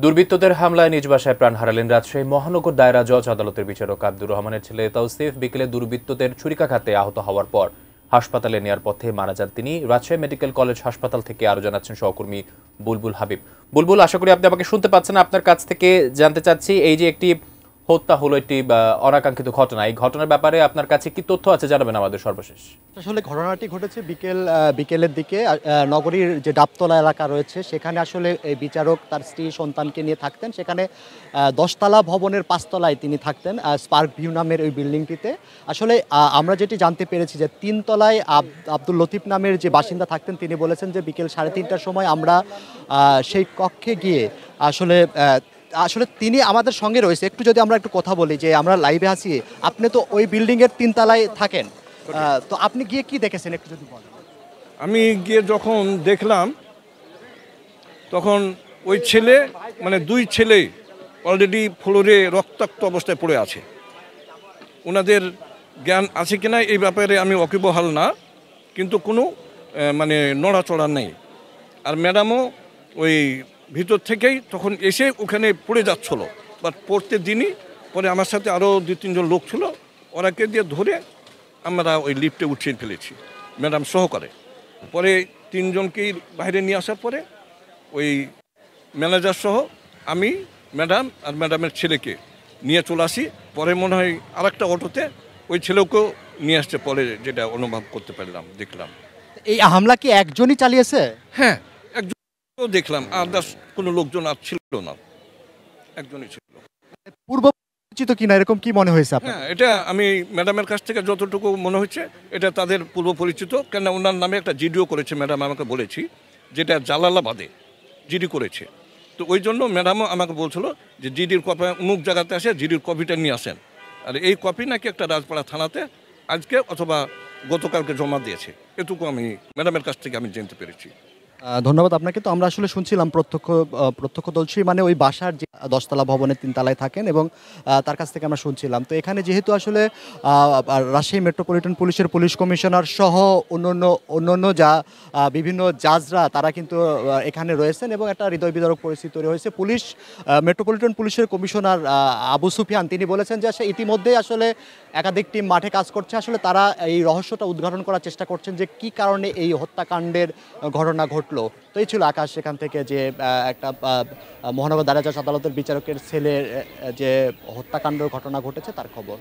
দুর্বৃত্তদের হামলায় নিজ বাসায় প্রাণ হারালেন রাজশাহী মহানগর দায়রা জজ আদালতের বিচারক আব্দুর রহমানের ছেলে তাওসিফ। বিকেলে দুর্বৃত্তদের ছুরিকাঘাতে আহত হওয়ার পর হাসপাতালে নেয়ার পথে মারা যান তিনি। রাজশাহী মেডিকেল কলেজ হাসপাতাল থেকে আরো জানাচ্ছেন সহকর্মী বুলবুল হাবিব। বুলবুল, আশা করি আপনি আমাকে শুনতে পাচ্ছেন। আপনার কাছ থেকে জানতে চাচ্ছি, এই যে একটি হত্যা হলো, একটি অনাকাঙ্ক্ষিত ঘটনা, এই ঘটনার ব্যাপারে আপনার কাছে কি তথ্য আছে জানাবেন আমাদের সর্বশেষ। আসলে ঘটনাটি ঘটেছে বিকেলের দিকে নগরীর যে ডাবতলা এলাকা রয়েছে সেখানে আসলে এই বিচারক তার স্ত্রী সন্তানকে নিয়ে থাকতেন। সেখানে 10তলা ভবনের 5তলায় তিনি থাকতেন, স্পার্ক ভিউ নামের ওই বিল্ডিংটিতে। আসলে আমরা যেটি জানতে পেরেছি যে 3তলায় আব্দুল লতিফ নামের যে বাসিন্দা থাকতেন তিনি বলেছেন যে বিকেল 3:30টার সময় আমরা সেই কক্ষে গিয়ে আসলে তিনি আমাদের সঙ্গে রয়েছে। একটু যদি আমরা একটু কথা বলি যে আমরা লাইভে আছি, আপনি তো ওই বিল্ডিংয়ের 3তলায় থাকেন, তো আপনি গিয়ে কি দেখেছেন একটু যদি বলেন। আমি গিয়ে যখন দেখলাম তখন ওই ছেলে মানে দুই ছেলে অলরেডি ফ্লোরে রক্তাক্ত অবস্থায় পড়ে আছে। ওনাদের জ্ঞান আছে কিনা এই ব্যাপারে আমি ওয়াকিবহাল না, কিন্তু কোনো মানে নড়াচড়া নেই। আর ম্যাডামও ওই ভিতর থেকেই তখন এসে ওখানে পড়ে যাচ্ছিলো, বাট পড়তে দিনই পরে আমার সাথে আরও 2-3জন লোক ছিল, ওরাকে দিয়ে ধরে আমরা ওই লিফটে উঠিয়ে ফেলেছি ম্যাডাম সহকারে। পরে 3জনকেই বাইরে নিয়ে আসার পরে ওই ম্যানেজার সহ আমি, ম্যাডাম আর ম্যাডামের ছেলেকে নিয়ে চলে আসি। পরে মনে হয় আরেকটা অটোতে ওই ছেলেকেও নিয়ে আসছে, পরে যেটা অনুভব করতে পারলাম, দেখলাম। এই হামলা কি একজনই চালিয়েছে? হ্যাঁ, একজন দেখলাম, আদার্স কোনো লোকজন আর ছিল না, একজনই ছিল। পূর্ব পরিচিত কিনা এরকম কি মনে হয়েছে আপনার? হ্যাঁ, এটা আমি ম্যাডামের কাছ থেকে যতটুকু মনে হচ্ছে এটা তাদের পূর্ব পরিচিত, কেন ওনার নামে একটা জিডিও করেছে ম্যাডাম আমাকে বলেছি, যেটা জালালাবাদে জিডি করেছে। তো ওই জন্য ম্যাডামও আমাকে বলছিল যে জিডির কপি অমুক জায়গাতে আসে, জিডির কপিটা নিয়ে আসেন। আর এই কপি নাকি একটা রাজপাড়া থানাতে আজকে অথবা গতকালকে জমা দিয়েছে, এটুকু আমি ম্যাডামের কাছ থেকে আমি জানতে পেরেছি। ধন্যবাদ আপনাকে। তো আমরা আসলে শুনছিলাম প্রত্যক্ষদর্শী মানে ওই বাসার যে 10তলা ভবনের 3তলায় থাকেন এবং তার কাছ থেকে আমরা শুনছিলাম। তো এখানে যেহেতু আসলে রাজশাহী মেট্রোপলিটন পুলিশের পুলিশ কমিশনার সহ অন্য যা বিভিন্ন জাজরা তারা কিন্তু এখানে রয়েছেন এবং একটা হৃদয় বিদারক পরিস্থিতি তৈরি হয়েছে। মেট্রোপলিটন পুলিশের কমিশনার আবু সুফিয়ান তিনি বলেছেন যে সে ইতিমধ্যেই আসলে একাধিক টিম মাঠে কাজ করছে। আসলে তারা এই রহস্যটা উদ্ঘাটন করার চেষ্টা করছেন যে কি কারণে এই হত্যাকাণ্ডের ঘটনা ঘটলো। তো এই ছিল আকাশ সেখান থেকে যে একটা মহানগর দায়রা জজ আদালতের বিচারকের ছেলের যে হত্যাকাণ্ডের ঘটনা ঘটেছে তার খবর।